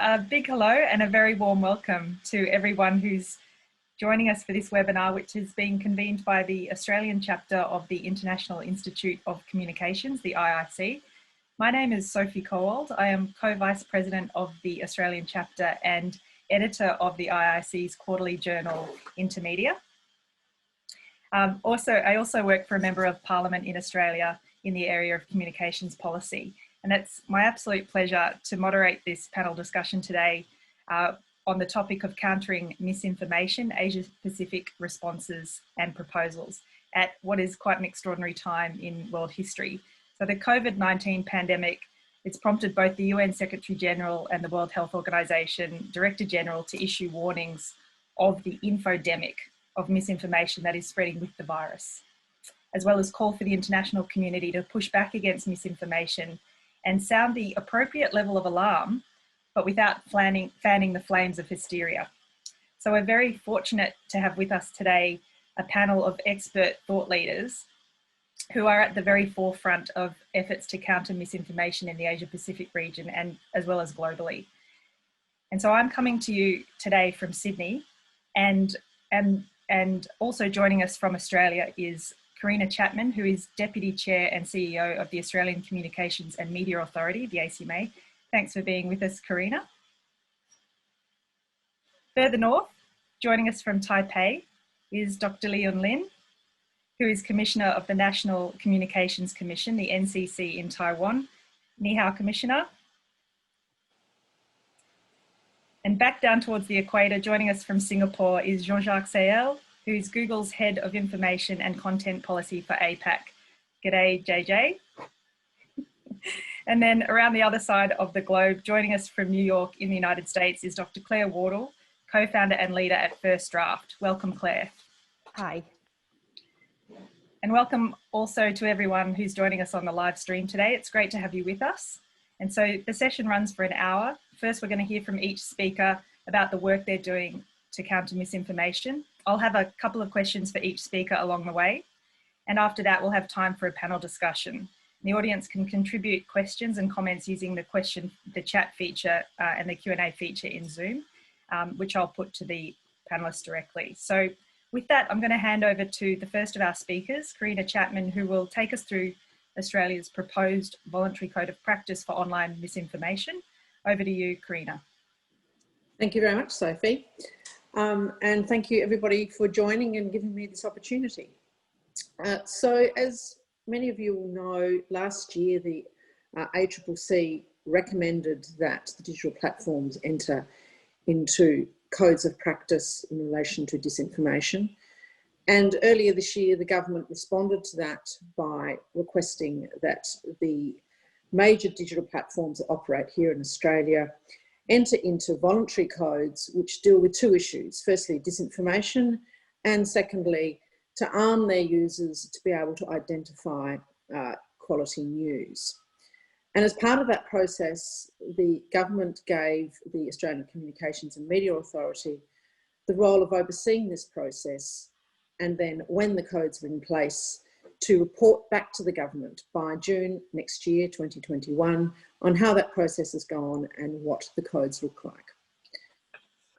A big hello and a very warm welcome to everyone who's joining us for this webinar, which is being convened by the Australian chapter of the International Institute of Communications, the IIC. My name is Sophie Cowald. I am co-vice president of the Australian chapter and editor of the IIC's quarterly journal, Intermedia. I also work for a member of Parliament in Australia in the area of communications policy. And it's my absolute pleasure to moderate this panel discussion today on the topic of countering misinformation, Asia-Pacific responses and proposals at what is quite an extraordinary time in world history. So the COVID-19 pandemic, it's prompted both the UN Secretary General and the World Health Organization Director General to issue warnings of the infodemic of misinformation that is spreading with the virus, as well as call for the international community to push back against misinformation and sound the appropriate level of alarm, but without fanning the flames of hysteria. So we're very fortunate to have with us today a panel of expert thought leaders who are at the very forefront of efforts to counter misinformation in the Asia-Pacific region and as well as globally. And so I'm coming to you today from Sydney, and also joining us from Australia is Karina Chapman, who is Deputy Chair and CEO of the Australian Communications and Media Authority, the ACMA. Thanks for being with us, Karina. Further north, joining us from Taipei is Dr. Leon Lin, who is Commissioner of the National Communications Commission, the NCC in Taiwan. Ni hao, Commissioner. And back down towards the equator, joining us from Singapore is Jean-Jacques Sayel, who is Google's Head of Information and Content Policy for APAC. G'day, JJ. And then around the other side of the globe, joining us from New York in the United States is Dr. Claire Wardle, co-founder and leader at First Draft. Welcome, Claire. Hi. And welcome also to everyone who's joining us on the live stream today. It's great to have you with us. And so the session runs for an hour. First, we're going to hear from each speaker about the work they're doing to counter misinformation. I'll have a couple of questions for each speaker along the way. And after that, we'll have time for a panel discussion. The audience can contribute questions and comments using the chat feature and the Q&A feature in Zoom, which I'll put to the panelists directly. So with that, I'm going to hand over to the first of our speakers, Karina Chapman, who will take us through Australia's proposed voluntary code of practice for online misinformation. Over to you, Karina. Thank you very much, Sophie. And thank you everybody for joining and giving me this opportunity. So as many of you will know, last year the ACCC recommended that the digital platforms enter into codes of practice in relation to disinformation. And earlier this year, the government responded to that by requesting that the major digital platforms that operate here in Australia enter into voluntary codes which deal with two issues. Firstly, disinformation, and secondly, to arm their users to be able to identify quality news. And as part of that process, the government gave the Australian Communications and Media Authority the role of overseeing this process, and then when the codes are in place, to report back to the government by June next year, 2021, on how that process has gone and what the codes look like.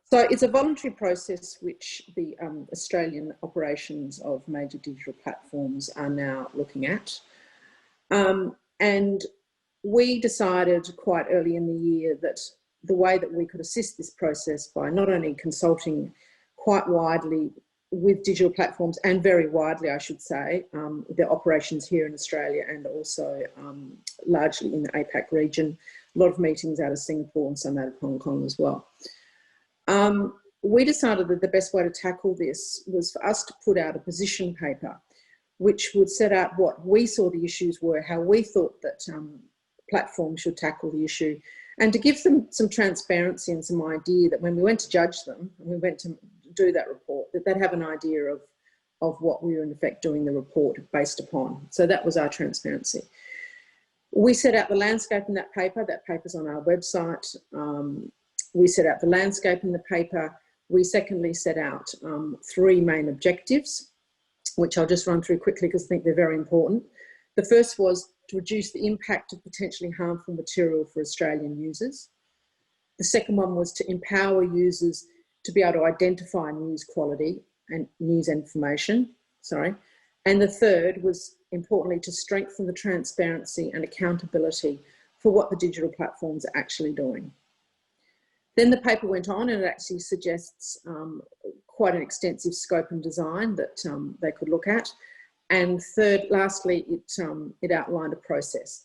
So it's a voluntary process which the Australian operations of major digital platforms are now looking at. And we decided quite early in the year that the way that we could assist this process by not only consulting quite widely with digital platforms, and very widely, I should say, their operations here in Australia and also largely in the APAC region. A lot of meetings out of Singapore and some out of Hong Kong as well. We decided that the best way to tackle this was for us to put out a position paper which would set out what we saw the issues were, how we thought that platforms should tackle the issue, and to give them some transparency and some idea that when we went to judge them, and we went to do that report, that they'd have an idea of what we were in effect doing the report based upon. So that was our transparency. We set out the landscape in that paper. That paper's on our website. We set out the landscape in the paper. We secondly set out three main objectives, which I'll just run through quickly because I think they're very important. The first was to reduce the impact of potentially harmful material for Australian users. The second one was to empower users to be able to identify news quality and news information, And the third was, importantly, to strengthen the transparency and accountability for what the digital platforms are actually doing. Then the paper went on and it actually suggests quite an extensive scope and design that they could look at. And lastly, it outlined a process.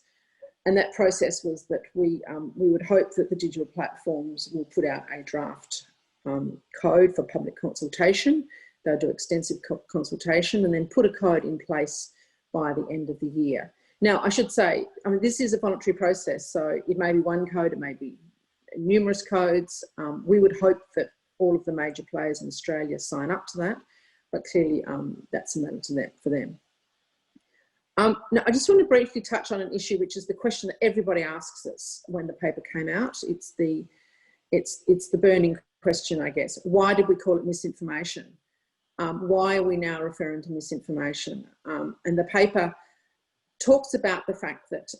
And that process was that we would hope that the digital platforms will put out a draft code for public consultation. They'll do extensive consultation and then put a code in place by the end of the year. Now, I should say, this is a voluntary process, so it may be one code, it may be numerous codes. We would hope that all of the major players in Australia sign up to that, but clearly that's a matter for them. Now, I just want to briefly touch on an issue, which is the question that everybody asks us when the paper came out. It's the burning question, I guess. Why did we call it misinformation? Why are we now referring to misinformation? And the paper talks about the fact that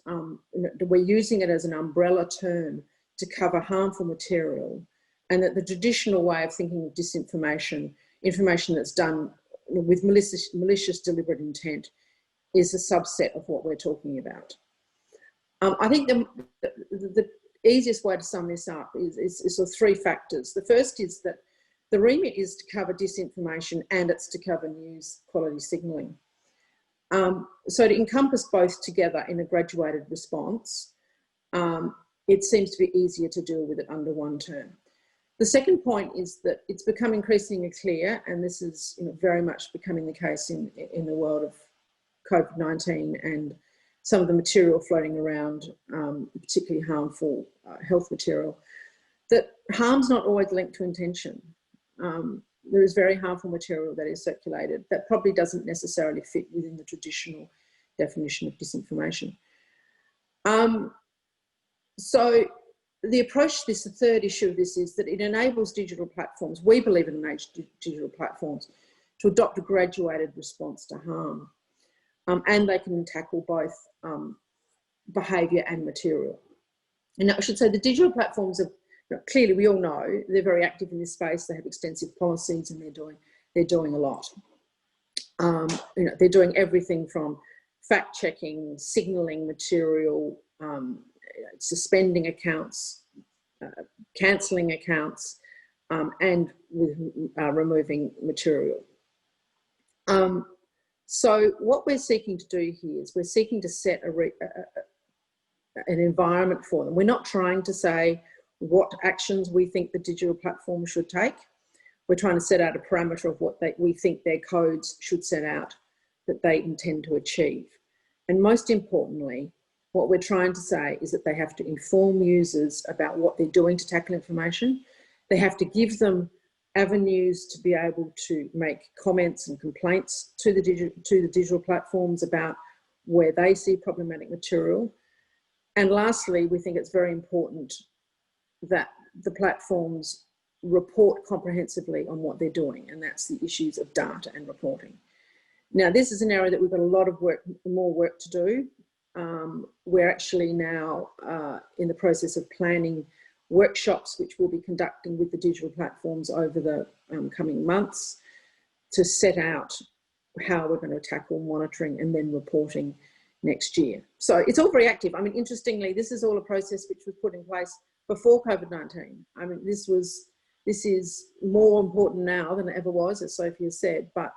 we're using it as an umbrella term to cover harmful material, and that the traditional way of thinking of disinformation, information that's done with malicious deliberate intent, is a subset of what we're talking about. I think the easiest way to sum this up is sort of three factors. The first is that the remit is to cover disinformation and it's to cover news quality signalling. So to encompass both together in a graduated response, it seems to be easier to deal with it under one term. The second point is that it's become increasingly clear, and this is very much becoming the case in the world of COVID-19 and some of the material floating around, particularly harmful health material, that harm's not always linked to intention. There is very harmful material that is circulated that probably doesn't necessarily fit within the traditional definition of disinformation. So the approach to this, the third issue of this, is that it enables digital platforms, we believe it enables digital platforms, to adopt a graduated response to harm. And they can tackle both behaviour and material. And I should say the digital platforms are, clearly we all know, they're very active in this space, they have extensive policies and they're doing a lot. They're doing everything from fact-checking, signalling material, suspending accounts, cancelling accounts, and with removing material. So what we're seeking to do here is we're seeking to set an environment for them. We're not trying to say what actions we think the digital platform should take. We're trying to set out a parameter of what we think their codes should set out that they intend to achieve. And most importantly, what we're trying to say is that they have to inform users about what they're doing to tackle information. They have to give them avenues to be able to make comments and complaints to the digital platforms about where they see problematic material. And lastly, we think it's very important that the platforms report comprehensively on what they're doing, and that's the issues of data and reporting. Now, this is an area that we've got a lot of more work to do. We're actually now in the process of planning workshops which we'll be conducting with the digital platforms over the coming months to set out how we're going to tackle monitoring and then reporting next year. So it's all very active. I mean, interestingly, this is all a process which was put in place before COVID-19. I mean, this is more important now than it ever was, as Sophie has said, but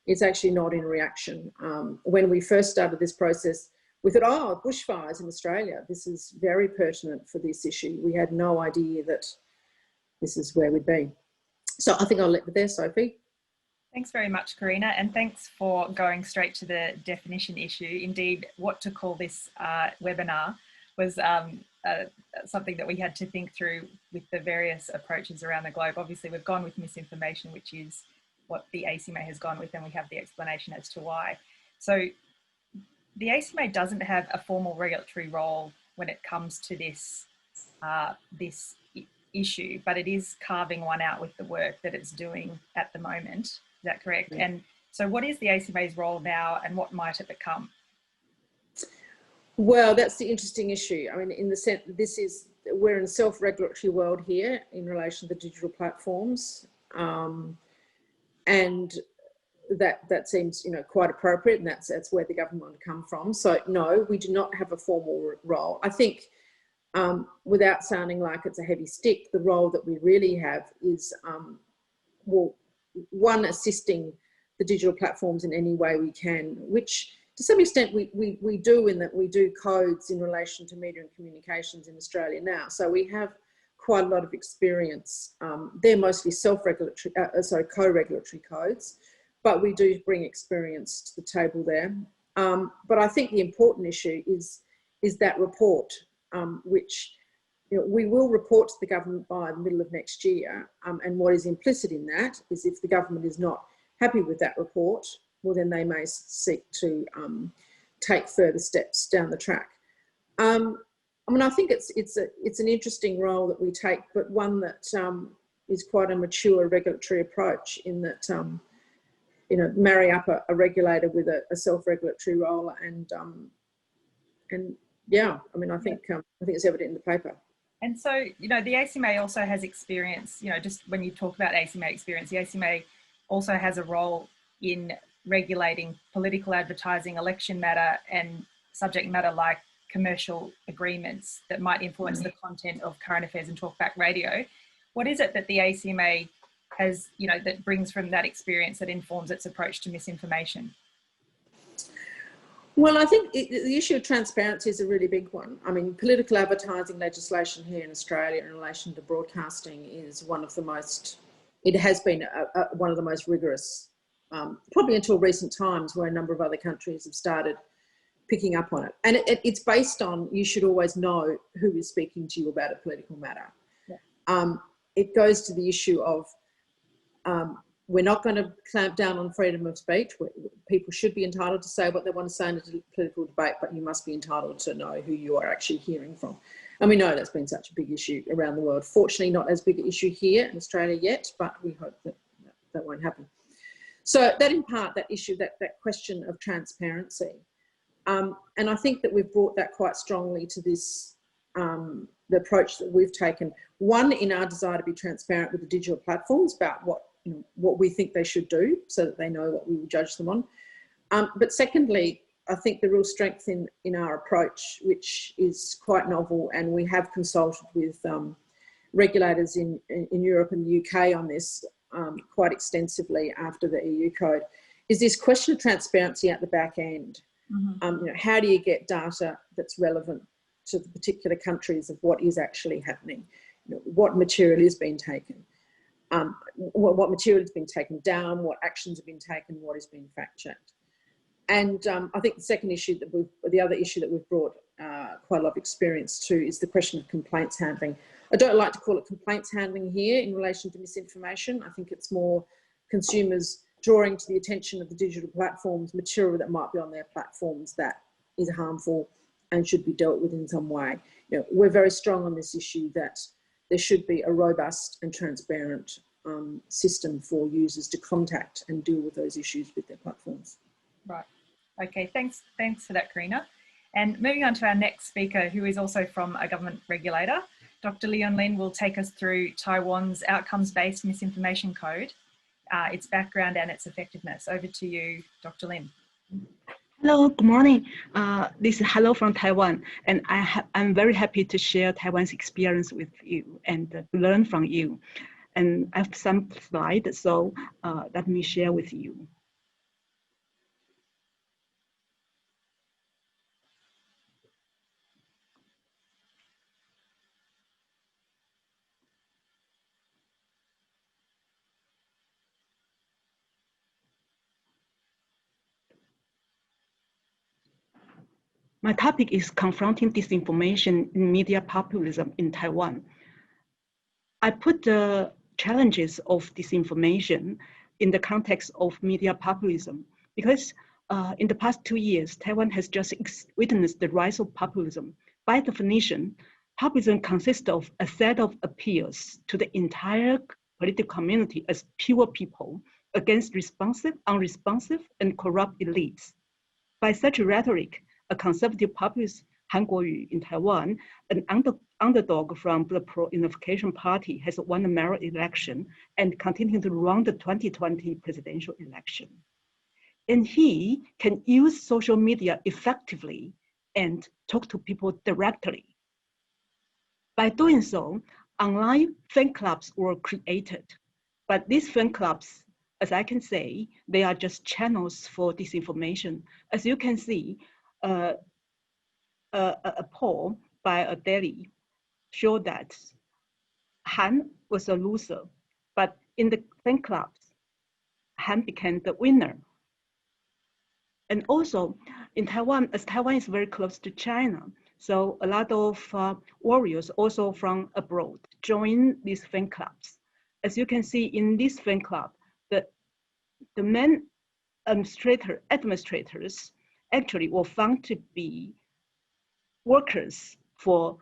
it's actually not in reaction. When we first started this process, we thought, oh, bushfires in Australia, this is very pertinent for this issue. We had no idea that this is where we'd be. So I think I'll let it there, Sophie. Thanks very much, Karina, and thanks for going straight to the definition issue. Indeed, what to call this webinar was something that we had to think through with the various approaches around the globe. Obviously, we've gone with misinformation, which is what the ACMA has gone with, and we have the explanation as to why. So the ACMA doesn't have a formal regulatory role when it comes to this issue, but it is carving one out with the work that it's doing at the moment. Is that correct? Yeah. And so what is the ACMA's role now and what might it become? Well, that's the interesting issue. I mean, in the sense that this is we're in a self-regulatory world here in relation to the digital platforms, and that seems, you know, quite appropriate, and that's where the government want to come from. So no, we do not have a formal role. I think, without sounding like it's a heavy stick, the role that we really have is, well, one, assisting the digital platforms in any way we can, which to some extent we do, in that we do codes in relation to media and communications in Australia now. So we have quite a lot of experience. They're mostly self-regulatory, co-regulatory codes, but we do bring experience to the table there. But I think the important issue is that report, which, you know, we will report to the government by the middle of next year. And what is implicit in that is, if the government is not happy with that report, well, then they may seek to take further steps down the track. I mean, I think it's an interesting role that we take, but one that is quite a mature regulatory approach, in that, you know, marry up a regulator with a self-regulatory role, and yeah, I mean, I think it's evident in the paper. And so, you know, the ACMA also has experience, you know, just when you talk about ACMA experience, the ACMA also has a role in regulating political advertising, election matter, and subject matter like commercial agreements that might influence the content of current affairs and talkback radio. What is it that the ACMA has, you know, that brings from that experience that informs its approach to misinformation? Well, I think the issue of transparency is a really big one. I mean, political advertising legislation here in Australia in relation to broadcasting is one of the most, it has been one of the most rigorous, probably until recent times, where a number of other countries have started picking up on it. And it's based on, you should always know who is speaking to you about a political matter. Yeah. It goes to the issue of, we're not going to clamp down on freedom of speech. People should be entitled to say what they want to say in a political debate, but you must be entitled to know who you are actually hearing from. And we know that's been such a big issue around the world. Fortunately, not as big an issue here in Australia yet, but we hope that that won't happen. So that, in part, that issue, that question of transparency. And I think that we've brought that quite strongly to this, the approach that we've taken. One, in our desire to be transparent with the digital platforms about what we think they should do, so that they know what we will judge them on. But secondly, I think the real strength in our approach, which is quite novel, and we have consulted with regulators in Europe and the UK on this quite extensively after the EU code, is this question of transparency at the back end. Mm-hmm. How do you get data that's relevant to the particular countries of what is actually happening? What material is being taken? What material has been taken down, what actions have been taken, what is being fact-checked. And I think the other issue that we've brought quite a lot of experience to is the question of complaints handling. I don't like to call it complaints handling here in relation to misinformation. I think it's more consumers drawing to the attention of the digital platforms material that might be on their platforms that is harmful and should be dealt with in some way. We're very strong on this issue that there should be a robust and transparent system for users to contact and deal with those issues with their platforms. Right. Okay, thanks for that, Karina. And moving on to our next speaker, who is also from a government regulator, Dr. Leon Lin will take us through Taiwan's outcomes-based misinformation code, its background and its effectiveness. Over to you, Dr. Lin. Hello, good morning. This is Hello from Taiwan, and I'm very happy to share Taiwan's experience with you and learn from you. And I have some slides, so let me share with you. My topic is confronting disinformation in media populism in Taiwan. I put the challenges of disinformation in the context of media populism because in the past 2 years, Taiwan has just witnessed the rise of populism. By definition, populism consists of a set of appeals to the entire political community as pure people against responsive, unresponsive, and corrupt elites. By such rhetoric, a conservative populist Han Kuo-yu in Taiwan, an underdog from the pro-unification party, has won the mayoral election and continued to run the 2020 presidential election. And he can use social media effectively and talk to people directly. By doing so, online fan clubs were created. But these fan clubs, as I can say, they are just channels for disinformation. As you can see, a poll by a daily showed that Han was a loser, but in the fan clubs, Han became the winner. And also in Taiwan, as Taiwan is very close to China, so a lot of warriors also from abroad join these fan clubs. As you can see in this fan club, the main administrators actually were found to be workers for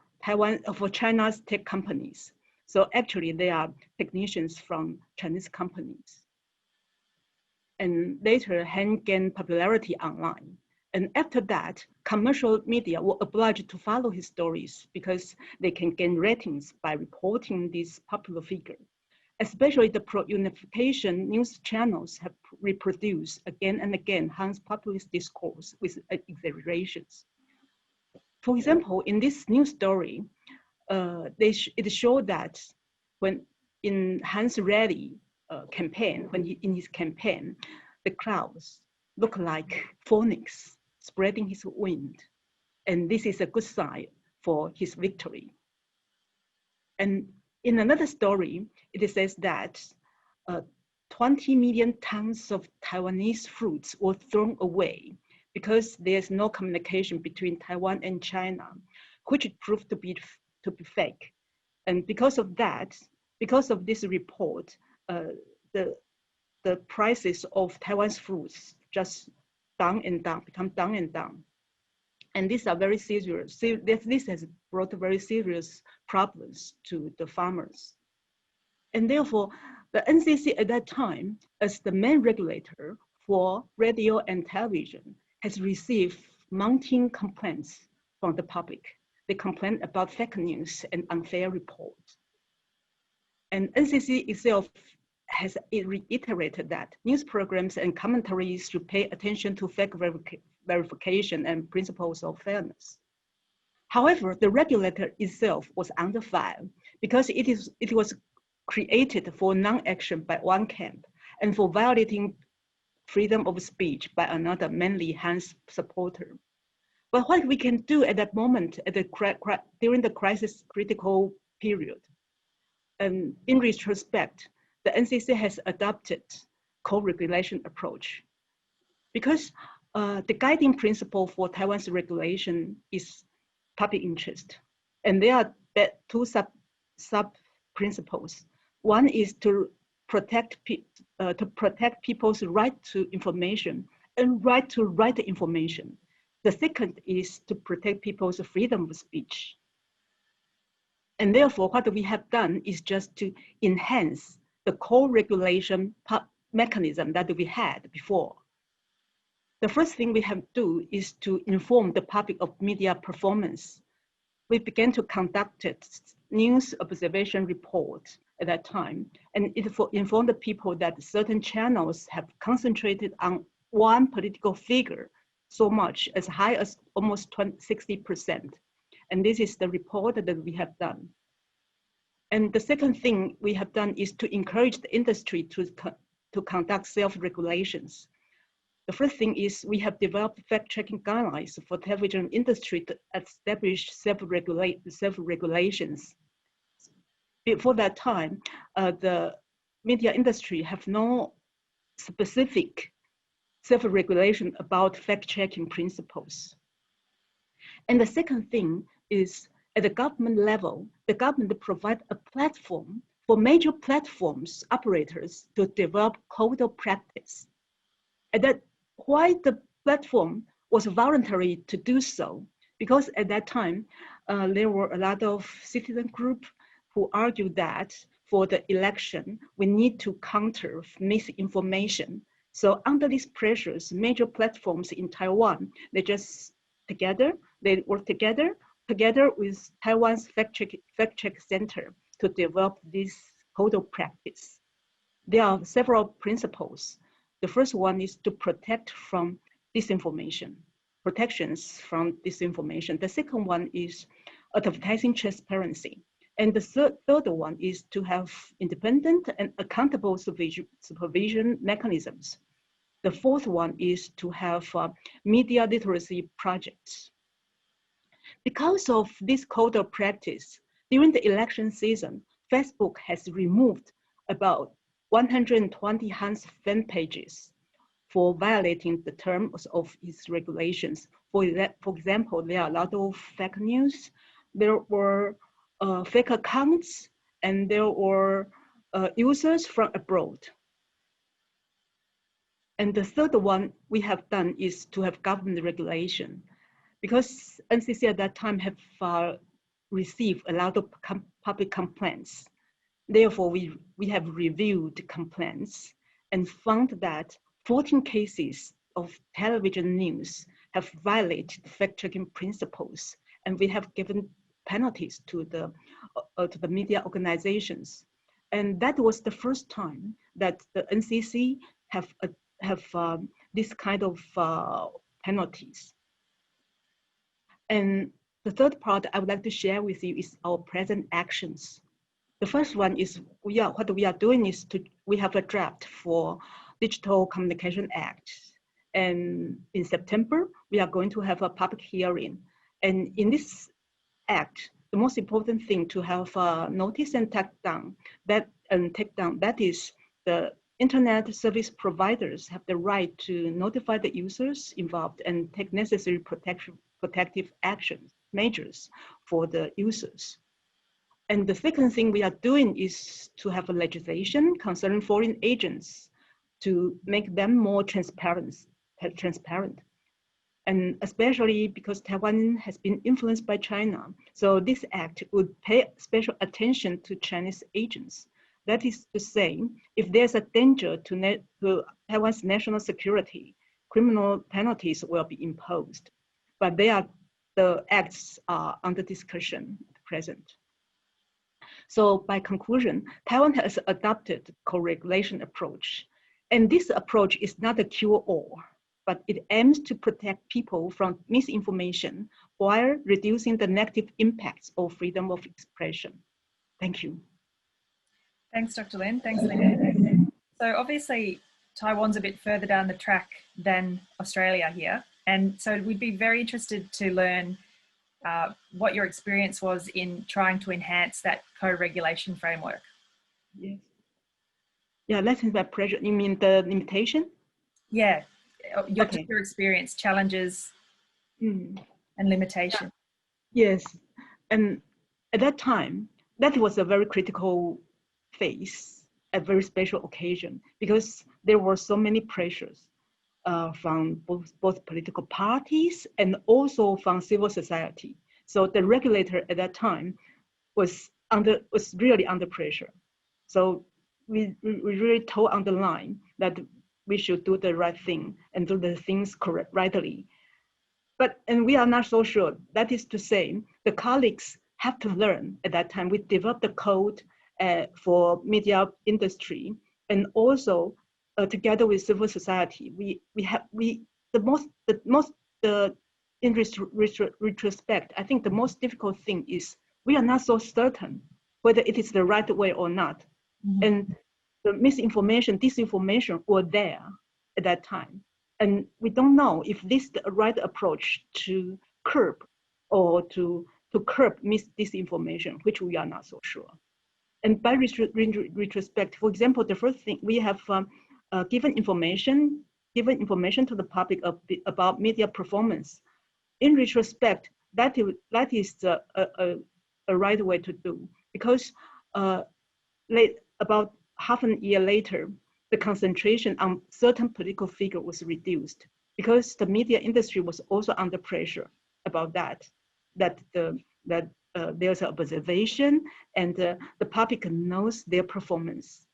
China's tech companies. So actually they are technicians from Chinese companies. And later Han gained popularity online. And after that, commercial media were obliged to follow his stories because they can gain ratings by reporting this popular figure. Especially the pro-unification news channels have reproduced again and again Han's populist discourse with exaggerations. For example, in this news story, it showed that when in Han's rally campaign, in his campaign, the clouds look like phoenix spreading his wind. And this is a good sign for his victory. And in another story, it says that 20 million tons of Taiwanese fruits were thrown away because there's no communication between Taiwan and China, which proved to be fake. And because of that, because of this report, the prices of Taiwan's fruits just down and down, become down and down. And these are very serious. This has brought very serious problems to the farmers. And therefore, the NCC at that time, as the main regulator for radio and television, has received mounting complaints from the public. They complain about fake news and unfair reports. And NCC itself has reiterated that news programs and commentaries should pay attention to fact verification and principles of fairness. However, the regulator itself was under fire because it was created for non-action by one camp and for violating freedom of speech by another, mainly Han's supporter. But what we can do at that moment, during the crisis critical period, in retrospect, the NCC has adopted co-regulation approach because the guiding principle for Taiwan's regulation is public interest. And there are two sub principles. One is to protect people's right to information and right to write information. The second is to protect people's freedom of speech. And therefore, what we have done is just to enhance the co-regulation mechanism that we had before. The first thing we have to do is to inform the public of media performance. We began to conduct news observation reports at that time, and it informed the people that certain channels have concentrated on one political figure so much, as high as almost 60%. And this is the report that we have done. And the second thing we have done is to encourage the industry to conduct self-regulations. The first thing is we have developed fact-checking guidelines for the television industry to establish self-regulations. Before that time, the media industry have no specific self-regulation about fact-checking principles. And the second thing is at the government level, the government provide a platform for major platforms operators to develop code of practice. And that why the platform was voluntary to do so, because at that time, there were a lot of citizen groups who argued that for the election, we need to counter misinformation. So under these pressures, major platforms in Taiwan, they just together They work together with Taiwan's fact-check center to develop this code of practice. There are several principles. The first one is to protect from disinformation, protections from disinformation. The second one is advertising transparency. And the third one is to have independent and accountable supervision mechanisms. The fourth one is to have media literacy projects. Because of this code of practice, during the election season, Facebook has removed about 120 Hans fan pages for violating the terms of its regulations. For example, there are a lot of fake news, there were fake accounts, and there were users from abroad. And the third one we have done is to have government regulation, because NCC at that time have received a lot of public complaints. Therefore, we have reviewed complaints and found that 14 cases of television news have violated fact-checking principles, and we have given penalties to the media organizations. And that was the first time that the NCC have this kind of penalties. And the third part I would like to share with you is our present actions. The first one is what we are doing is we have a draft for Digital Communication Act. And in September, we are going to have a public hearing. And in this act, the most important thing to have notice and take down, that is the internet service providers have the right to notify the users involved and take necessary protective actions, measures for the users. And the second thing we are doing is to have a legislation concerning foreign agents to make them more transparent. And especially because Taiwan has been influenced by China. So this act would pay special attention to Chinese agents. That is to say, if there's a danger to Taiwan's national security, criminal penalties will be imposed. But the acts are under discussion at present. So by conclusion, Taiwan has adopted co-regulation approach. And this approach is not a cure-all, but it aims to protect people from misinformation while reducing the negative impacts of freedom of expression. Thank you. Thanks, Dr. Lin. Thanks, Lin. So obviously, Taiwan's a bit further down the track than Australia here. And so we'd be very interested to learn what your experience was in trying to enhance that co-regulation framework. Yes. Yeah, lessons by pressure. You mean the limitation? Yeah, your experience, challenges and limitation. Yeah. Yes, and at that time, that was a very critical phase, a very special occasion, because there were so many pressures from both political parties and also from civil society. So the regulator at that time was really under pressure. So we really told on the line that we should do the right thing and do the things rightly. And we are not so sure. That is to say, the colleagues have to learn at that time. We developed the code for media industry, and also together with civil society, in retrospect, I think the most difficult thing is we are not so certain whether it is the right way or not. Mm-hmm. And the misinformation, disinformation were there at that time. And we don't know if this is the right approach to curb or to curb disinformation, which we are not so sure. And by retrospect, for example, the first thing we have given information to the public about media performance. In retrospect, that is a right way to do, because about half a year later, the concentration on certain political figure was reduced because the media industry was also under pressure about that there's an observation and the public knows their performance.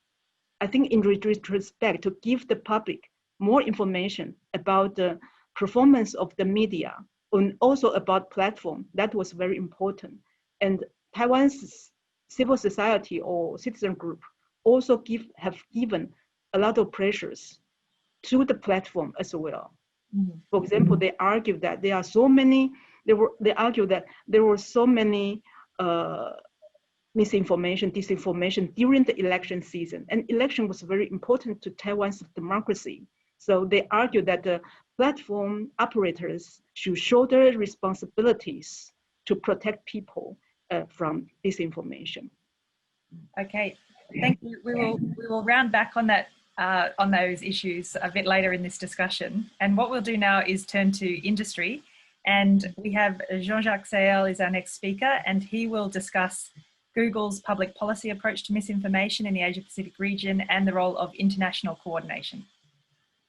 I think in retrospect, to give the public more information about the performance of the media and also about platform. That was very important. And Taiwan's civil society or citizen group also have given a lot of pressures to the platform as well. Mm-hmm. For example, they argue that there are so many, they argue that there were so many misinformation, disinformation during the election season. And election was very important to Taiwan's democracy. So they argue that the platform operators should shoulder responsibilities to protect people from disinformation. Okay, thank you. We will round back on that on those issues a bit later in this discussion. And what we'll do now is turn to industry. And we have Jean-Jacques Sael is our next speaker, and he will discuss Google's public policy approach to misinformation in the Asia-Pacific region and the role of international coordination.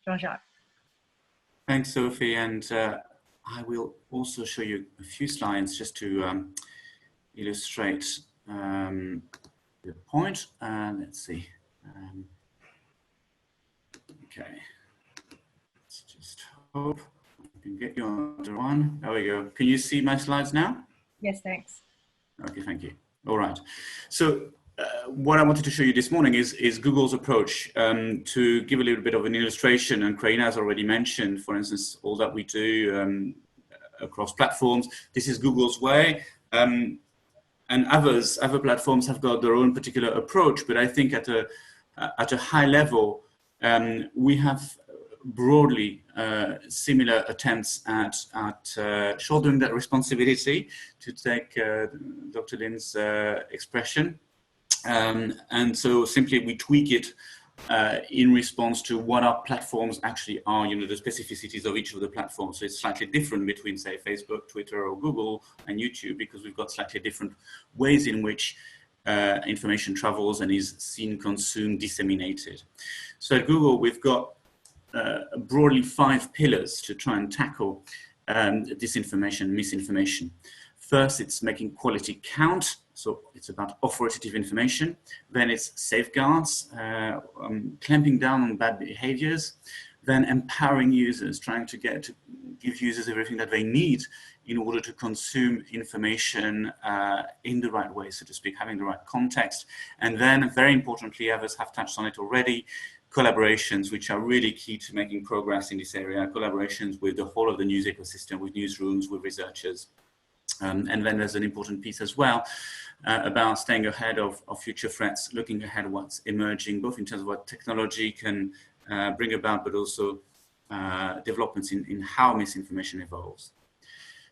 Jean-Jacques. Thanks, Sophie. And I will also show you a few slides just to illustrate the point. Let's see. Okay. Let's just hope I can get you on the one. There we go. Can you see my slides now? Yes, thanks. Okay, thank you. All right. So what I wanted to show you this morning is Google's approach to give a little bit of an illustration. And Karina has already mentioned, for instance, all that we do across platforms. This is Google's way. And other platforms have got their own particular approach. But I think at a high level, we have broadly similar attempts at shouldering that responsibility, to take Dr. Lin's expression. And so simply we tweak it in response to what our platforms actually are, the specificities of each of the platforms. So it's slightly different between, say, Facebook, Twitter, or Google and YouTube, because we've got slightly different ways in which information travels and is seen, consumed, disseminated. So at Google, we've got broadly 5 pillars to try and tackle disinformation, misinformation. First, it's making quality count. So it's about authoritative information. Then it's safeguards, clamping down on bad behaviors. Then empowering users, trying to give users everything that they need in order to consume information in the right way, so to speak, having the right context. And then, very importantly, others have touched on it already, collaborations, which are really key to making progress in this area, collaborations with the whole of the news ecosystem, with newsrooms, with researchers. And then there's an important piece as well about staying ahead of future threats, looking ahead at what's emerging, both in terms of what technology can bring about, but also developments in how misinformation evolves.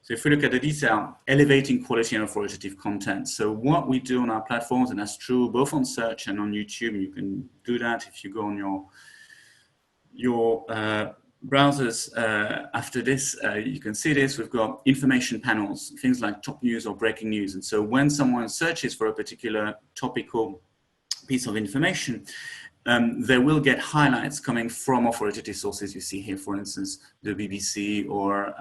So if we look at the detail, elevating quality and authoritative content. So what we do on our platforms, and that's true both on search and on YouTube, and you can do that if you go on your browsers after this, you can see this. We've got information panels, things like top news or breaking news. And so when someone searches for a particular topical piece of information, they will get highlights coming from authoritative sources. You see here, for instance, the BBC or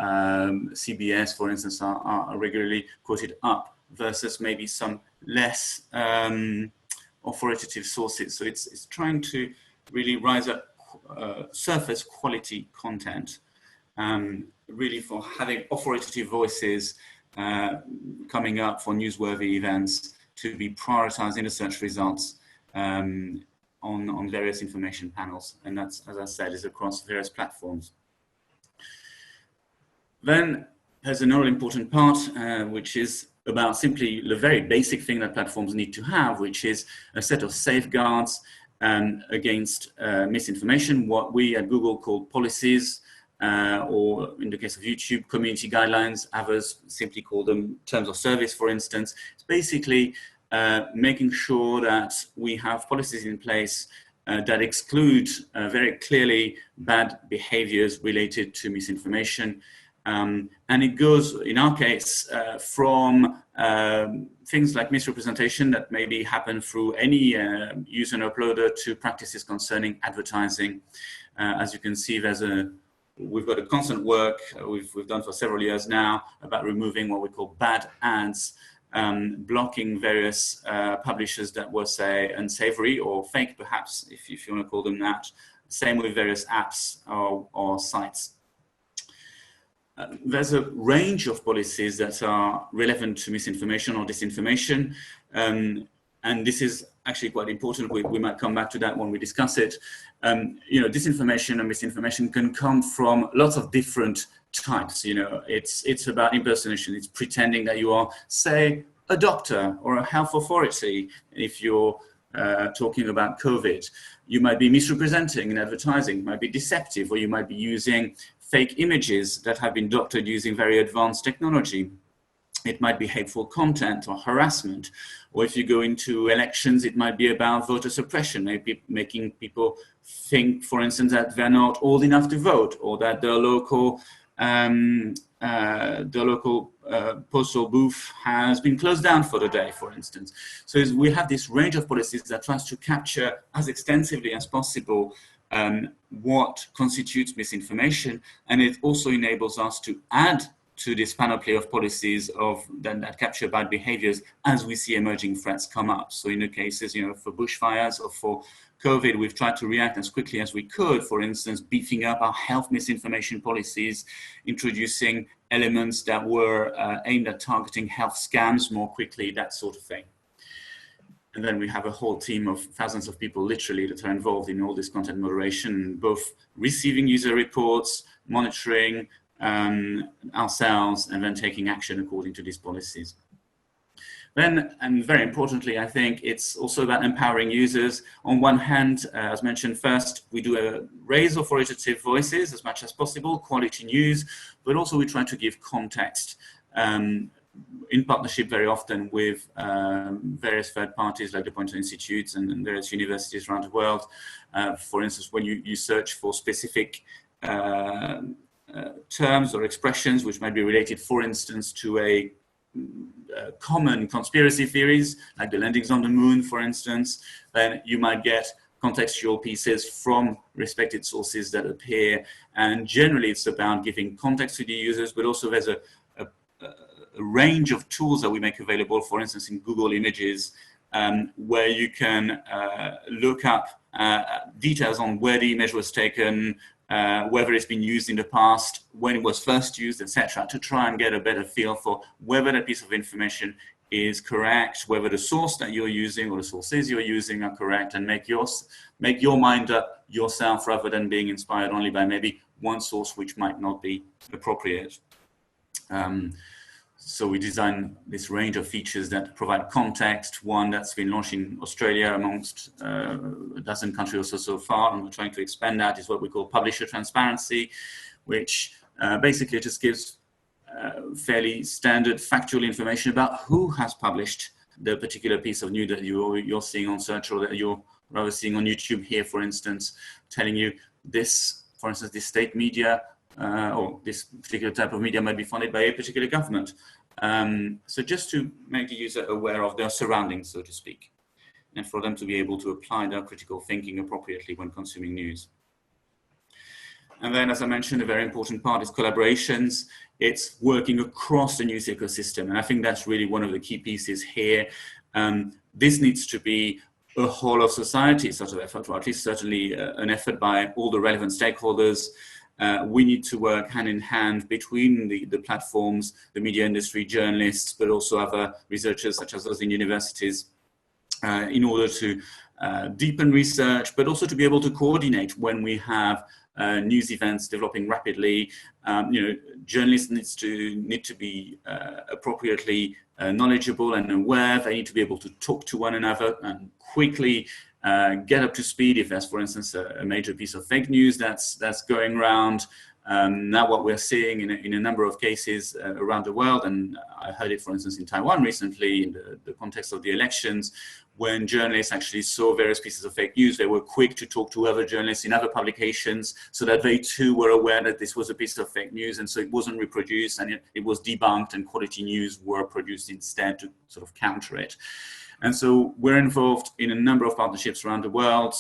CBS, for instance, are regularly quoted up versus maybe some less authoritative sources. So it's trying to really rise up surface quality content, really for having authoritative voices coming up for newsworthy events to be prioritized in the search results on various information panels. And that's, as I said, is across various platforms. Then there's another important part, which is about simply the very basic thing that platforms need to have, which is a set of safeguards against misinformation, what we at Google call policies, or in the case of YouTube, community guidelines. Others simply call them terms of service, for instance. It's basically making sure that we have policies in place that exclude very clearly bad behaviors related to misinformation. And it goes, in our case, from things like misrepresentation that maybe happen through any user and uploader to practices concerning advertising. As you can see, we've got a constant work we've done for several years now about removing what we call bad ads, blocking various publishers that were, say, unsavory or fake, perhaps, if you want to call them that. Same with various apps or sites. there's a range of policies that are relevant to misinformation or disinformation. And this is actually quite important. We might come back to that when we discuss it. You know, disinformation and misinformation can come from lots of different types. You know, it's about impersonation. It's pretending that you are, say, a doctor or a health authority. If you're talking about COVID, you might be misrepresenting in advertising, might be deceptive, or you might be using fake images that have been doctored using very advanced technology. It might be hateful content or harassment. Or if you go into elections, it might be about voter suppression, maybe making people think, for instance, that they're not old enough to vote, or that the local postal booth has been closed down for the day, for instance. So we have this range of policies that tries to capture as extensively as possible what constitutes misinformation, and it also enables us to add to this panoply of policies that capture bad behaviors as we see emerging threats come up. So in the cases, you know, for bushfires or for COVID, we've tried to react as quickly as we could, for instance, beefing up our health misinformation policies, introducing elements that were aimed at targeting health scams more quickly, that sort of thing. And then we have a whole team of thousands of people literally that are involved in all this content moderation, both receiving user reports, monitoring ourselves, and then taking action according to these policies. Then, and very importantly, I think it's also about empowering users. On one hand, as mentioned first, we do raise authoritative voices as much as possible, quality news, but also we try to give context in partnership very often with various third parties like the Poynter Institutes and various universities around the world. For instance, when you search for specific terms or expressions which might be related, for instance, to a common conspiracy theories, like the landings on the moon, for instance, then you might get contextual pieces from respected sources that appear. And generally, it's about giving context to the users, but also there's a range of tools that we make available, for instance, in Google Images, where you can look up details on where the image was taken, whether it's been used in the past, when it was first used, etc., to try and get a better feel for whether that piece of information is correct, whether the source that you're using or the sources you're using are correct, and make your mind up yourself rather than being inspired only by maybe one source which might not be appropriate. So we design this range of features that provide context, one that's been launched in Australia amongst a dozen countries or so far, and we're trying to expand that, is what we call publisher transparency, which basically just gives fairly standard factual information about who has published the particular piece of news that you're seeing on search, or that you're rather seeing on YouTube here, for instance, telling you this, for instance, this state media or this particular type of media might be funded by a particular government. So just to make the user aware of their surroundings, so to speak, and for them to be able to apply their critical thinking appropriately when consuming news. And then, as I mentioned, a very important part is collaborations. It's working across the news ecosystem. And I think that's really one of the key pieces here. This needs to be a whole of society sort of effort, or at least certainly an effort by all the relevant stakeholders. We need to work hand in hand between the platforms, the media industry, journalists, but also other researchers such as those in universities, in order to deepen research, but also to be able to coordinate when we have news events developing rapidly. Journalists need to be appropriately knowledgeable and aware. They need to be able to talk to one another and quickly get up to speed if there's, for instance, a major piece of fake news that's going around. Now what we're seeing in a number of cases around the world, and I heard it, for instance, in Taiwan recently in the context of the elections, when journalists actually saw various pieces of fake news, they were quick to talk to other journalists in other publications so that they too were aware that this was a piece of fake news, and so it wasn't reproduced and it was debunked, and quality news were produced instead to sort of counter it. And so we're involved in a number of partnerships around the world.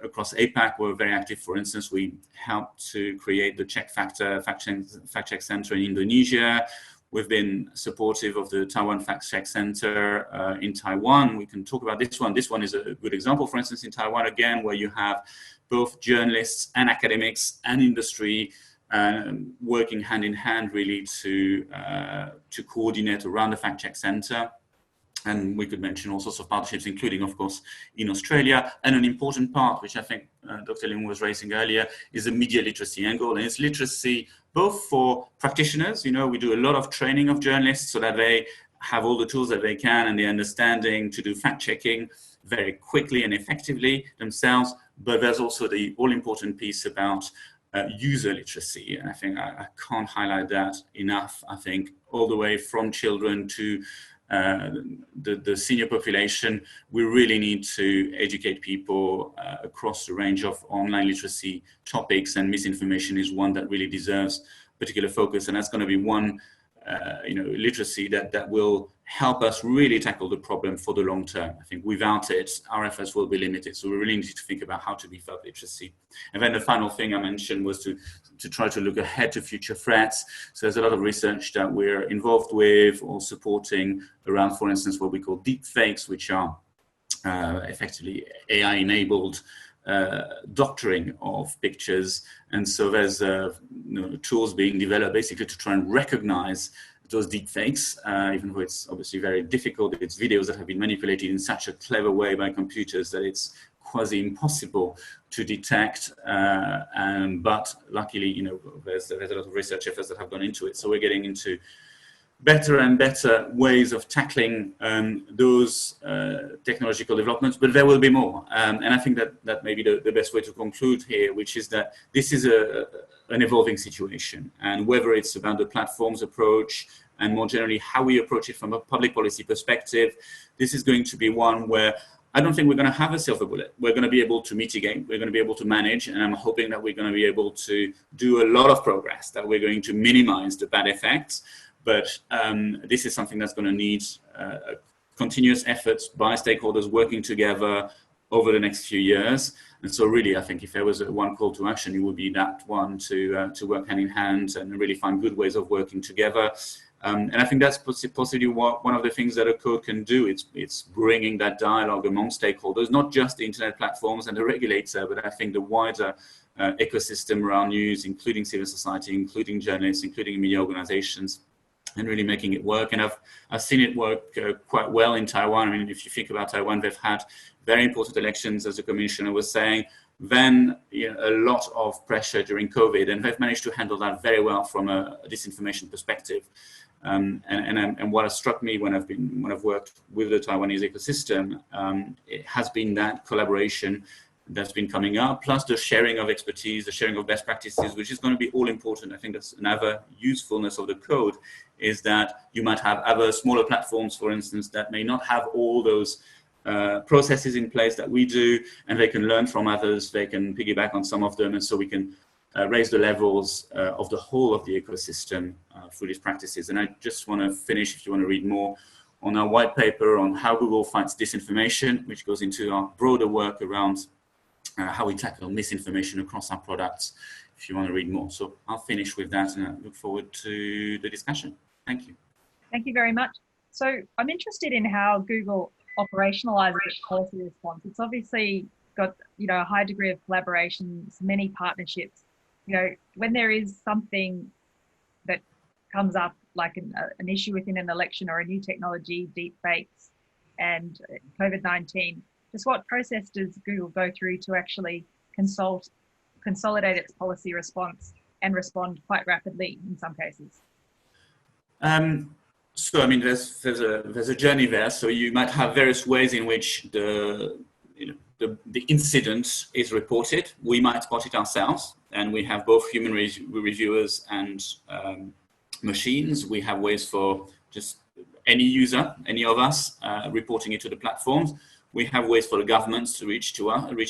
Across APAC, we're very active. For instance, we helped to create the Check Factor Fact Check Center in Indonesia. We've been supportive of the Taiwan Fact Check Center in Taiwan. We can talk about this one. This one is a good example, for instance, in Taiwan, again, where you have both journalists and academics and industry working hand in hand really to coordinate around the Fact Check Centre. And we could mention all sorts of partnerships, including, of course, in Australia. And an important part, which I think Dr. Lim was raising earlier, is the media literacy angle. And it's literacy both for practitioners. You know, we do a lot of training of journalists so that they have all the tools that they can and the understanding to do fact-checking very quickly and effectively themselves. But there's also the all-important piece about user literacy. And I think I can't highlight that enough. I think all the way from children to the senior population, we really need to educate people across the range of online literacy topics, and misinformation is one that really deserves particular focus, and that's going to be one literacy that will help us really tackle the problem for the long term. I think without it, our efforts will be limited. So we really need to think about how to beef up literacy. And then the final thing I mentioned was to try to look ahead to future threats. So there's a lot of research that we're involved with or supporting around, for instance, what we call deep fakes, which are effectively AI-enabled doctoring of pictures. And so there's tools being developed basically to try and recognize those deep fakes, even though it's obviously very difficult. It's videos that have been manipulated in such a clever way by computers that it's quasi impossible to detect. But luckily, there's a lot of research efforts that have gone into it. So we're getting into better and better ways of tackling those technological developments, but there will be more. And I think that may be the best way to conclude here, which is that this is an evolving situation. And whether it's about the platform's approach and more generally how we approach it from a public policy perspective, this is going to be one where I don't think we're going to have a silver bullet. We're going to be able to mitigate, we're going to be able to manage, and I'm hoping that we're going to be able to do a lot of progress, that we're going to minimize the bad effects. But this is something that's going to need continuous efforts by stakeholders working together over the next few years. And so really, I think if there was one call to action, it would be that one to work hand in hand and really find good ways of working together. And I think that's possibly one of the things that a code can do. It's bringing that dialogue among stakeholders, not just the internet platforms and the regulator, but I think the wider ecosystem around news, including civil society, including journalists, including media organizations, and really making it work. And I've seen it work quite well in Taiwan. I mean, if you think about Taiwan, they've had very important elections, as the commissioner was saying, then a lot of pressure during COVID, and they've managed to handle that very well from a disinformation perspective. And what has struck me when I've worked with the Taiwanese ecosystem, it has been that collaboration that's been coming up, plus the sharing of expertise, the sharing of best practices, which is going to be all important. I think that's another usefulness of the code, is that you might have other smaller platforms, for instance, that may not have all those processes in place that we do, and they can learn from others, they can piggyback on some of them, and so we can raise the levels of the whole of the ecosystem through these practices. And I just want to finish, if you want to read more, on our white paper on how Google fights disinformation, which goes into our broader work around how we tackle misinformation across our products, if you want to read more. So I'll finish with that, and I look forward to the discussion. Thank you. Thank you very much. So I'm interested in how Google operationalizes its policy response. It's obviously got a high degree of collaboration, many partnerships. When there is something that comes up, like an issue within an election or a new technology, deep fakes and COVID-19, just what process does Google go through to actually consolidate its policy response and respond quite rapidly in some cases? So I mean, there's a journey there. So you might have various ways in which the incident is reported. We might spot it ourselves, and we have both human reviewers and machines. We have ways for just any user, any of us, reporting it to the platforms. We have ways for the governments to reach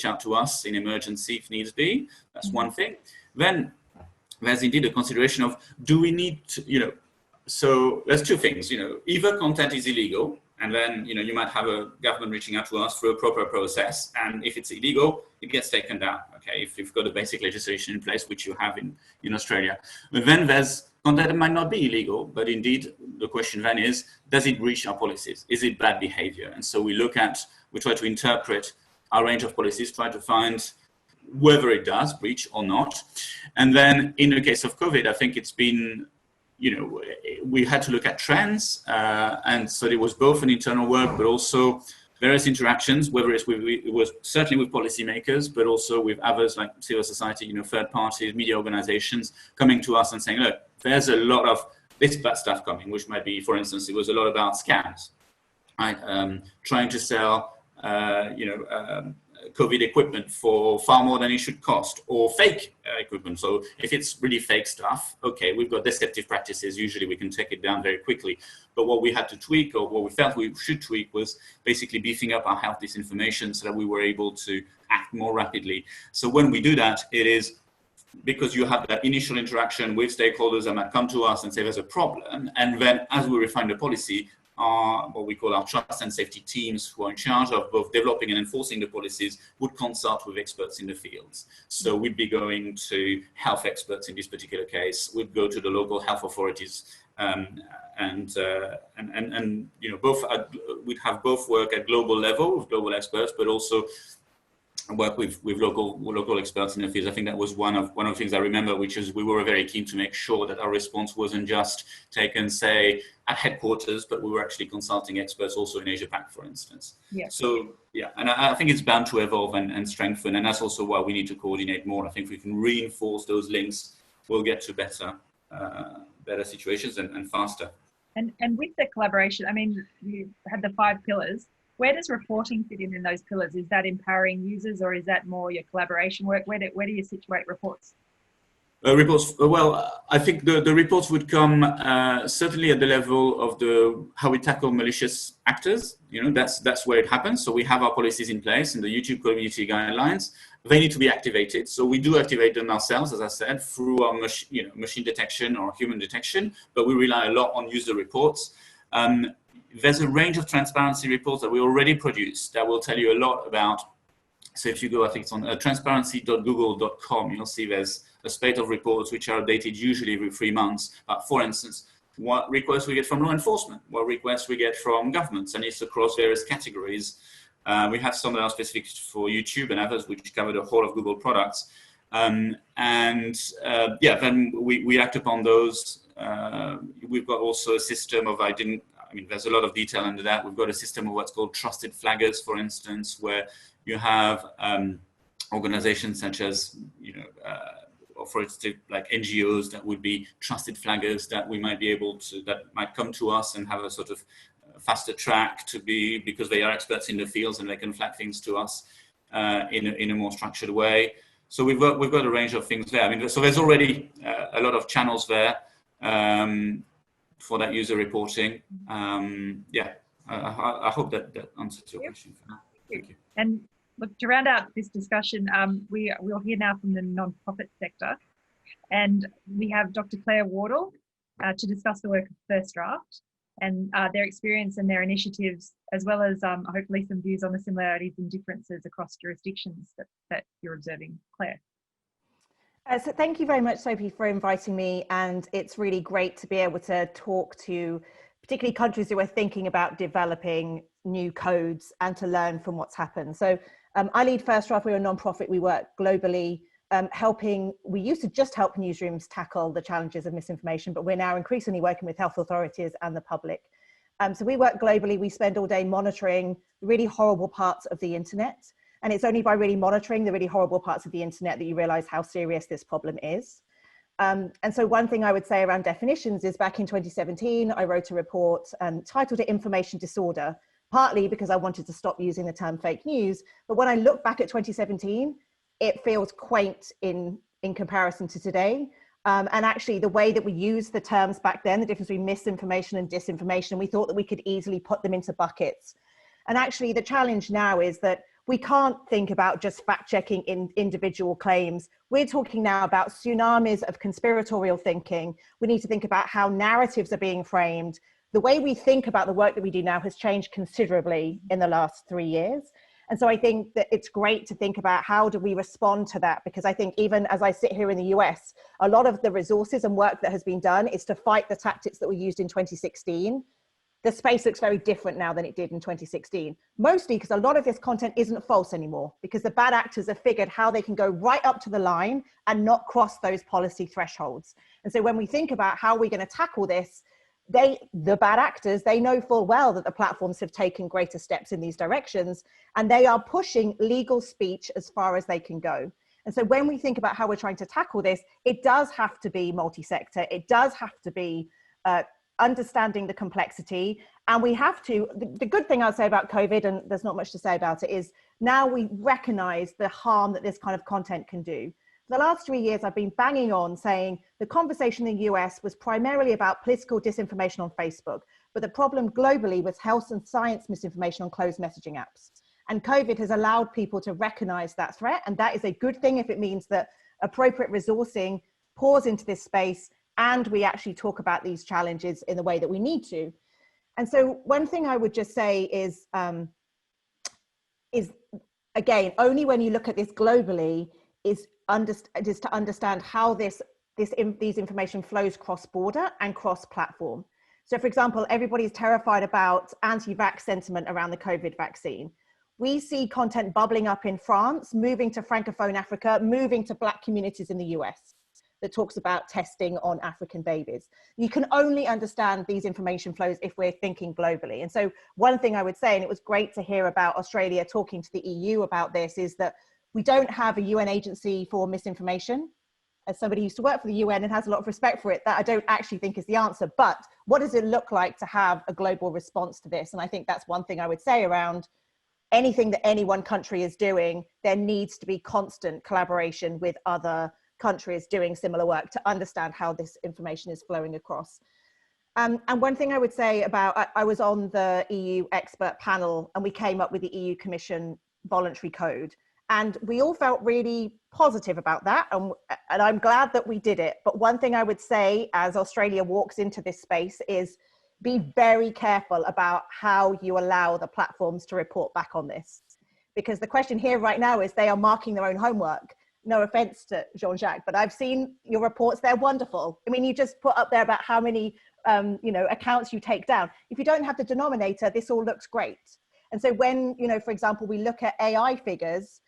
out to us in emergency if needs be. That's one thing. Then there's indeed a consideration of, do we need to, so there's two things, either content is illegal, and then, you might have a government reaching out to us through a proper process. And if it's illegal, it gets taken down, okay, if you've got a basic legislation in place, which you have in Australia. But then there's content that might not be illegal, but indeed the question then is, does it breach our policies? Is it bad behavior? And so we try to interpret our range of policies, try to find whether it does breach or not. And then in the case of COVID, I think it's been, we had to look at trends. And so it was both an internal work, but also various interactions, whether it was certainly with policymakers, but also with others like civil society, third parties, media organizations coming to us and saying, look, there's a lot of this bad stuff coming, which might be, for instance, it was a lot about scams, right? Trying to sell, COVID equipment for far more than it should cost, or fake equipment. So if it's really fake stuff, okay, we've got deceptive practices. Usually we can take it down very quickly. But what we had to tweak, or what we felt we should tweak, was basically beefing up our health disinformation so that we were able to act more rapidly. So when we do that, it is because you have that initial interaction with stakeholders that might come to us and say there's a problem. And then as we refine the policy, what we call our trust and safety teams, who are in charge of both developing and enforcing the policies, would consult with experts in the fields. So we'd be going to health experts in this particular case. We'd go to the local health authorities, both we'd have both work at global level with global experts, but also work with local experts in the field. I think that was one of the things I remember, which is we were very keen to make sure that our response wasn't just taken, say, at headquarters, but we were actually consulting experts also in Asia Pac, for instance. Yeah. So yeah, and I think it's bound to evolve and strengthen, and that's also why we need to coordinate more. I think if we can reinforce those links, we'll get to better situations and faster. And with the collaboration, I mean, you had the 5 pillars. Where does reporting fit in those pillars? Is that empowering users, or is that more your collaboration work? Where do you situate reports? Well, I think the reports would come certainly at the level of how we tackle malicious actors. That's where it happens. So we have our policies in place in the YouTube community guidelines. They need to be activated. So we do activate them ourselves, as I said, through our machine detection or human detection, but we rely a lot on user reports. There's a range of transparency reports that we already produce that will tell you a lot about. So if you go, I think it's on transparency.google.com, you'll see there's a spate of reports which are updated usually every 3 months. For instance, what requests we get from law enforcement, what requests we get from governments, and it's across various categories. We have some that are specific for YouTube and others which cover the whole of Google products. Then we act upon those. We've got also a system of, there's a lot of detail under that. We've got a system of what's called trusted flaggers, for instance, where you have organizations such as, authoritative, like NGOs that would be trusted flaggers that we might be able to, that might come to us and have a sort of faster track because they are experts in the fields and they can flag things to us in a more structured way. So we've got a range of things there. So there's already a lot of channels there. For that user reporting. I hope that answers your question. Thank you. And look, to round out this discussion, we'll hear now from the non-profit sector, and we have Dr. Claire Wardle to discuss the work of First Draft and their experience and their initiatives, as well as hopefully some views on the similarities and differences across jurisdictions that you're observing. Claire. So thank you very much, Sophie, for inviting me. And it's really great to be able to talk to particularly countries who are thinking about developing new codes and to learn from what's happened. So I lead First Draft. We're a non-profit. We work globally, we used to just help newsrooms tackle the challenges of misinformation, but we're now increasingly working with health authorities and the public. So we work globally. We spend all day monitoring really horrible parts of the internet. And it's only by really monitoring the really horrible parts of the internet that you realize how serious this problem is. And so one thing I would say around definitions is back in 2017, I wrote a report titled it Information Disorder, partly because I wanted to stop using the term fake news. But when I look back at 2017, it feels quaint in comparison to today. And actually the way that we used the terms back then, the difference between misinformation and disinformation, we thought that we could easily put them into buckets. And actually the challenge now is that we can't think about just fact-checking in individual claims. We're talking now about tsunamis of conspiratorial thinking. We need to think about how narratives are being framed. The way we think about the work that we do now has changed considerably in the last 3 years. And so I think that it's great to think about how do we respond to that? Because I think even as I sit here in the US, a lot of the resources and work that has been done is to fight the tactics that were used in 2016. the space looks very different now than it did in 2016, mostly because a lot of this content isn't false anymore, because the bad actors have figured how they can go right up to the line and not cross those policy thresholds. And so when we think about how we're going to tackle this, the bad actors, they know full well that the platforms have taken greater steps in these directions, and they are pushing legal speech as far as they can go. And so when we think about how we're trying to tackle this, it does have to be multi-sector. It does have to be understanding the complexity. And we have to, the good thing I'll say about COVID, and there's not much to say about it, is now we recognize the harm that this kind of content can do. For the last 3 years, I've been banging on saying the conversation in the US was primarily about political disinformation on Facebook, but the problem globally was health and science misinformation on closed messaging apps. And COVID has allowed people to recognize that threat. And that is a good thing if it means that appropriate resourcing pours into this space and we actually talk about these challenges in the way that we need to. And so one thing I would just say is again, only when you look at this globally is to understand how these information flows cross-border and cross-platform. So for example, everybody's terrified about anti-vax sentiment around the COVID vaccine. We see content bubbling up in France, moving to Francophone Africa, moving to Black communities in the US that talks about testing on African babies. You can only understand these information flows if we're thinking globally. And so one thing I would say, and it was great to hear about Australia talking to the EU about this, is that we don't have a UN agency for misinformation. As somebody who used to work for the UN and has a lot of respect for it, that I don't actually think is the answer. But what does it look like to have a global response to this? And I think that's one thing I would say around anything that any one country is doing. There needs to be constant collaboration with other countries doing similar work to understand how this information is flowing across. And one thing I would say about, I was on the EU expert panel and we came up with the EU Commission voluntary code. And we all felt really positive about that. And I'm glad that we did it. But one thing I would say as Australia walks into this space is be very careful about how you allow the platforms to report back on this. Because the question here right now is they are marking their own homework. No offense to Jean-Jacques, but I've seen your reports, they're wonderful. I mean, you just put up there about how many accounts you take down. If you don't have the denominator, this all looks great. And so when, for example, we look at AI figures,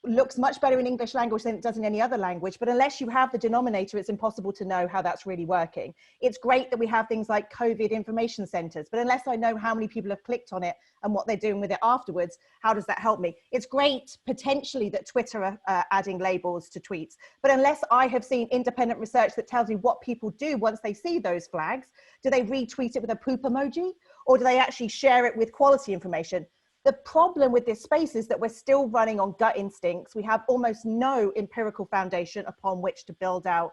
looks much better in English language than it does in any other language, but unless you have the denominator, it's impossible to know how that's really working. It's great that we have things like COVID information centers, but unless I know how many people have clicked on it and what they're doing with it afterwards, how does that help me? It's great potentially that Twitter are adding labels to tweets, but unless I have seen independent research that tells me what people do once they see those flags, do they retweet it with a poop emoji, or do they actually share it with quality information? The problem with this space is that we're still running on gut instincts. We have almost no empirical foundation upon which to build out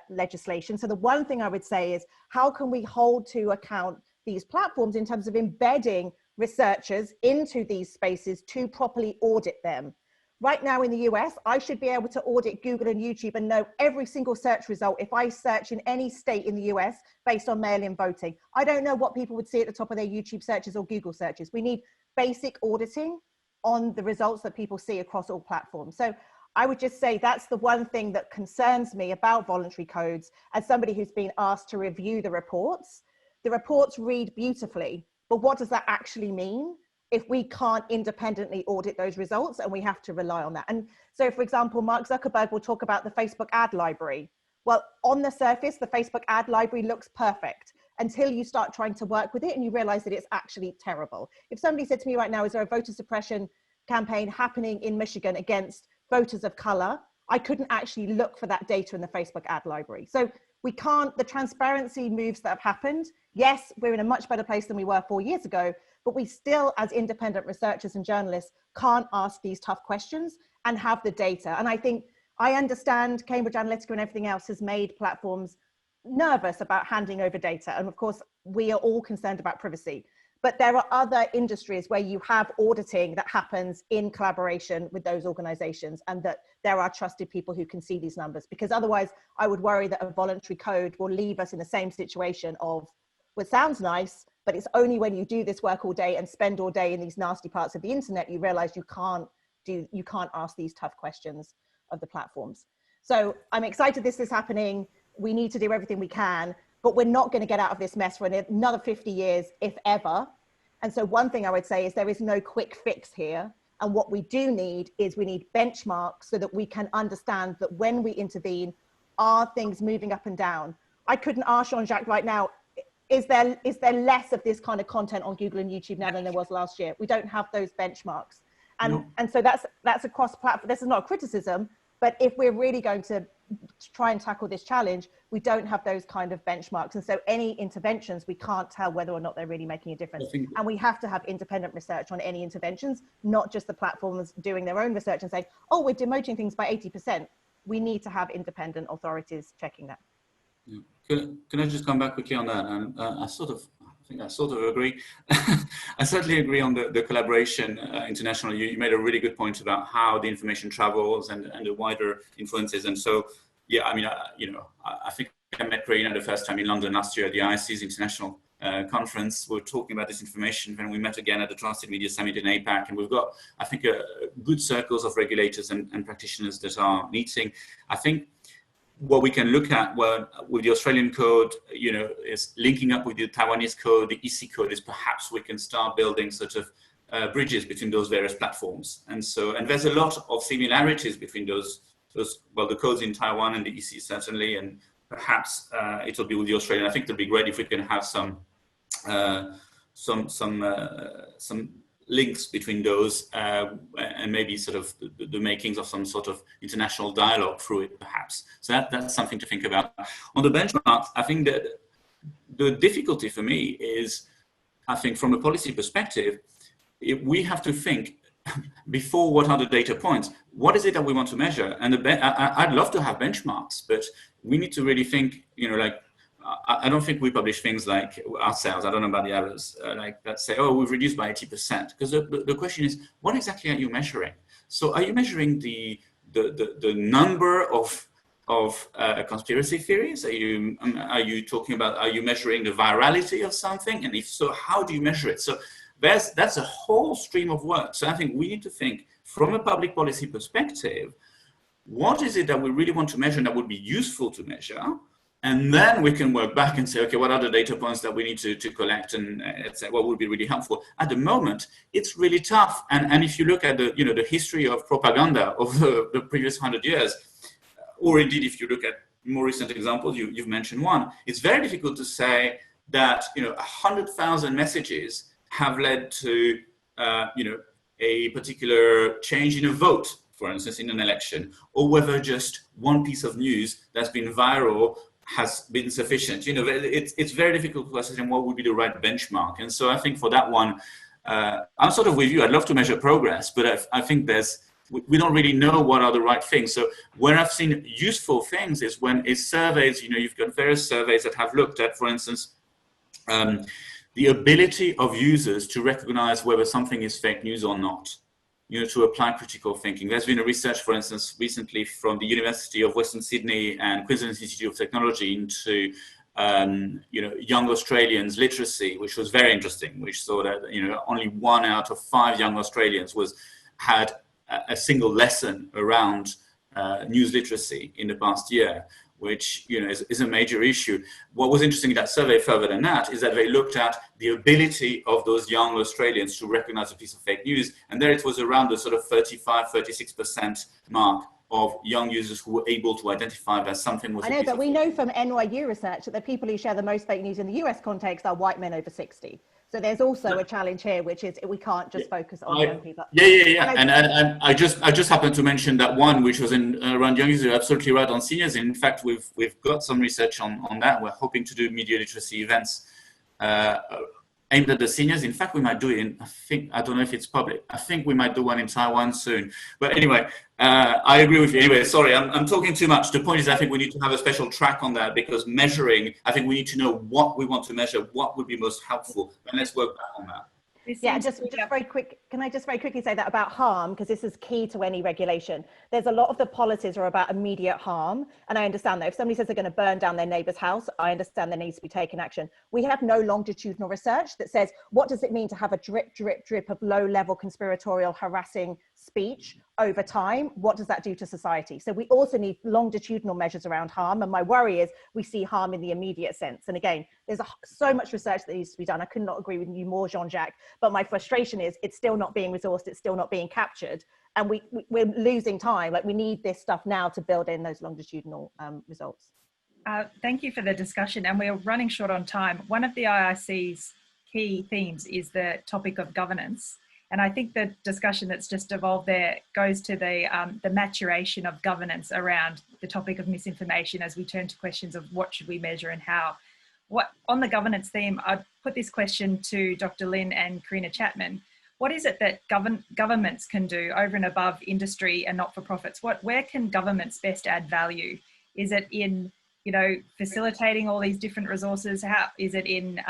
legislation. So the one thing I would say is, how can we hold to account these platforms in terms of embedding researchers into these spaces to properly audit them? Right now in the US, I should be able to audit Google and YouTube and know every single search result if I search in any state in the US based on mail-in voting. I don't know what people would see at the top of their YouTube searches or Google searches. We need basic auditing on the results that people see across all platforms. So I would just say that's the one thing that concerns me about voluntary codes as somebody who's been asked to review the reports. The reports read beautifully, but what does that actually mean if we can't independently audit those results and we have to rely on that? And so, for example, Mark Zuckerberg will talk about the Facebook ad library. Well, on the surface, the Facebook ad library looks perfect until you start trying to work with it and you realize that it's actually terrible. If somebody said to me right now, is there a voter suppression campaign happening in Michigan against voters of color, I couldn't actually look for that data in the Facebook ad library. So we can't, the transparency moves that have happened, yes, we're in a much better place than we were 4 years ago, but we still, as independent researchers and journalists, can't ask these tough questions and have the data. And I think, I understand Cambridge Analytica and everything else has made platforms nervous about handing over data. And of course, we are all concerned about privacy. But there are other industries where you have auditing that happens in collaboration with those organizations, and that there are trusted people who can see these numbers. Because otherwise, I would worry that a voluntary code will leave us in the same situation of, well, it sounds nice, but it's only when you do this work all day and spend all day in these nasty parts of the internet, you realize you can't ask these tough questions of the platforms. So I'm excited this is happening. We need to do everything we can. but we're not going to get out of this mess for another 50 years, if ever. And so one thing I would say is there is no quick fix here. And what we do need is we need benchmarks so that we can understand that when we intervene, are things moving up and down? I couldn't ask Jean-Jacques right now, is there less of this kind of content on Google and YouTube now than there was last year? We don't have those benchmarks. And so that's across platform. This is not a criticism, but if we're really going to try and tackle this challenge, we don't have those kind of benchmarks. And so any interventions, we can't tell whether or not they're really making a difference. And we have to have independent research on any interventions, not just the platforms doing their own research and saying, oh, we're demoting things by 80%. We need to have independent authorities checking that. Yeah. Can I just come back quickly on that? And I sort of agree. I certainly agree on the collaboration internationally. You made a really good point about how the information travels and the wider influences. And so, yeah, I mean, I think I met Karina the first time in London last year at the IIC's International Conference. We were talking about disinformation, and we met again at the Trusted Media Summit in APAC. And we've got, I think, good circles of regulators and practitioners that are meeting. I think what we can look at with the Australian code, is linking up with the Taiwanese code, the EC code, is perhaps we can start building sort of bridges between those various platforms. And there's a lot of similarities between those, the codes in Taiwan and the EC certainly, and perhaps it'll be with the Australian. I think it'll be great if we can have some links between those and maybe sort of the makings of some sort of international dialogue through it, perhaps. So that's something to think about. On the benchmarks, I think that the difficulty for me is, I think from a policy perspective, we have to think before what are the data points, what is it that we want to measure? And I'd love to have benchmarks, but we need to really think, I don't think we publish things like ourselves, I don't know about the others, like that say, oh, we've reduced by 80%. Because the question is, what exactly are you measuring? So are you measuring the number of conspiracy theories? Are you talking about, are you measuring the virality of something? And if so, how do you measure it? So that's a whole stream of work. So I think we need to think from a public policy perspective, what is it that we really want to measure and that would be useful to measure? And then we can work back and say, okay, what are the data points that we need to collect and say what would be really helpful? At the moment, it's really tough. And if you look at the history of propaganda of the previous 100 years, or indeed if you look at more recent examples, you've mentioned one, it's very difficult to say that 100,000 messages have led to a particular change in a vote, for instance, in an election, or whether just one piece of news that's been viral has been sufficient. It's very difficult to ascertain what would be the right benchmark. And so I think for that one, I'm sort of with you. I'd love to measure progress, but I think we don't really know what are the right things. So where I've seen useful things is when it's surveys, you've got various surveys that have looked at, for instance, the ability of users to recognize whether something is fake news or not. To apply critical thinking. There's been a research, for instance, recently from the University of Western Sydney and Queensland Institute of Technology into, young Australians' literacy, which was very interesting, which saw that, only 1 out of 5 young Australians had a single lesson around news literacy in the past year, which is a major issue. What was interesting in that survey further than that is that they looked at the ability of those young Australians to recognize a piece of fake news. And there it was around the sort of 36% mark of young users who were able to identify that something was. I know, but we know from NYU research that the people who share the most fake news in the US context are white men over 60. So there's also a challenge here, which is we can't just focus on young people. Yeah. And I just happened to mention that one, which was around young users. You're absolutely right on seniors. In fact, we've got some research on that. We're hoping to do media literacy events aimed at the seniors. In fact, we might do it I don't know if it's public. I think we might do one in Taiwan soon. But anyway, I agree with you. Anyway, sorry, I'm talking too much. The point is, I think we need to have a special track on that because measuring, I think we need to know what we want to measure, what would be most helpful, and let's work back on that. Yeah, just very quick. Can I just very quickly say that about harm, because this is key to any regulation. There's a lot of the policies are about immediate harm. And I understand that if somebody says they're going to burn down their neighbor's house, I understand there needs to be taken action. We have no longitudinal research that says, what does it mean to have a drip of low level conspiratorial harassing speech over time, what does that do to society? So we also need longitudinal measures around harm. And my worry is we see harm in the immediate sense. And again, there's so much research that needs to be done. I could not agree with you more, Jean-Jacques, but my frustration is it's still not being resourced. It's still not being captured. And we're losing time. Like, we need this stuff now to build in those longitudinal results. Thank you for the discussion. And we're running short on time. One of the IIC's key themes is the topic of governance. And I think the discussion that's just evolved there goes to the maturation of governance around the topic of misinformation as we turn to questions of what should we measure and how. On the governance theme, I'd put this question to Dr. Lin and Karina Chapman. What is it that governments can do over and above industry and not-for-profits? Where can governments best add value? Is it in, facilitating all these different resources? How is it in,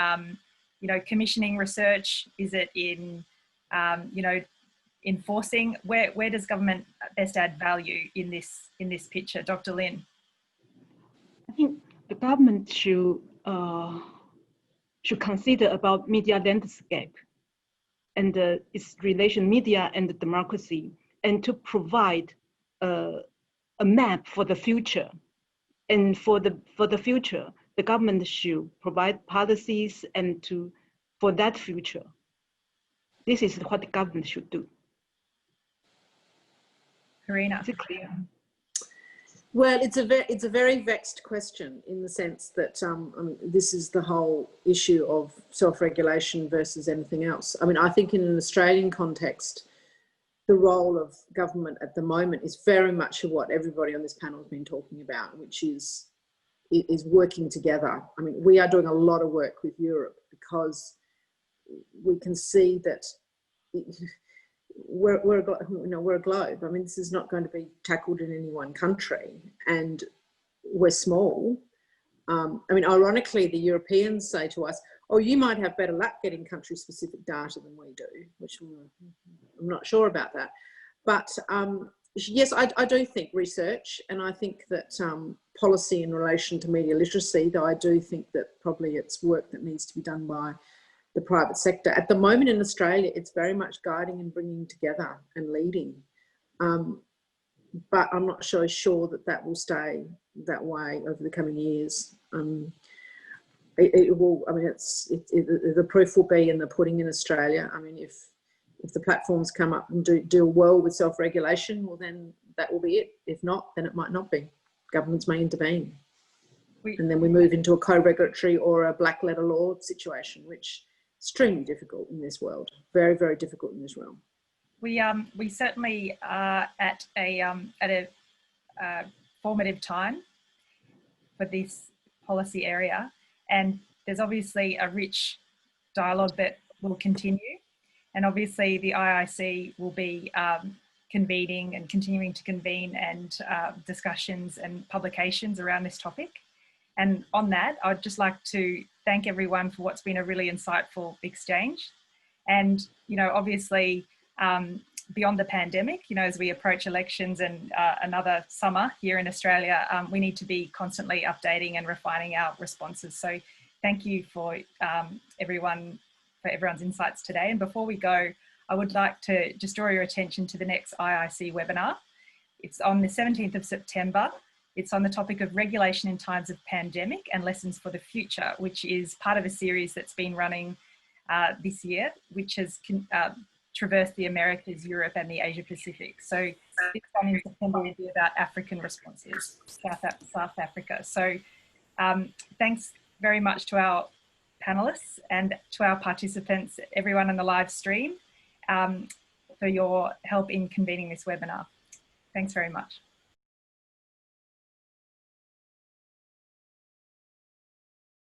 commissioning research? Is it in enforcing? Where does government best add value in this picture? Dr. Lin. I think the government should consider about media landscape and its relation, media and democracy, and to provide a map for the future. And for the future, the government should provide policies and for that future. This is what the government should do. Karina. Is it clear? Well, it's a very vexed question in the sense that this is the whole issue of self-regulation versus anything else. I mean, I think in an Australian context, the role of government at the moment is very much what everybody on this panel has been talking about, which is working together. I mean, we are doing a lot of work with Europe because we can see that we're a globe. I mean, this is not going to be tackled in any one country, and we're small. I mean, ironically, the Europeans say to us, "Oh, you might have better luck getting country-specific data than we do," which I'm not sure about that. But yes, I do think research, and I think that policy in relation to media literacy, though I do think that probably it's work that needs to be done by the private sector. At the moment in Australia, it's very much guiding and bringing together and leading. But I'm not so sure that will stay that way over the coming years. It will. I mean, the proof will be in the pudding in Australia. I mean, if the platforms come up and do well with self-regulation, well, then that will be it. If not, then it might not be. Governments may intervene. And then we move into a co-regulatory or a black letter law situation, which is extremely difficult in this world. Very, very difficult in this realm. We certainly are at a formative time for this policy area, and there's obviously a rich dialogue that will continue, and obviously the IIC will be convening and continuing to convene and discussions and publications around this topic. And on that, I'd just like to thank everyone for what's been a really insightful exchange. And, obviously, beyond the pandemic, as we approach elections and another summer here in Australia, we need to be constantly updating and refining our responses. So thank you for everyone's insights today. And before we go, I would like to just draw your attention to the next IIC webinar. It's on the 17th of September. It's on the topic of regulation in times of pandemic and lessons for the future, which is part of a series that's been running this year, which has traversed the Americas, Europe and the Asia Pacific. So this one in September will be about African responses, South Africa. So thanks very much to our panelists and to our participants, everyone on the live stream, for your help in convening this webinar. Thanks very much.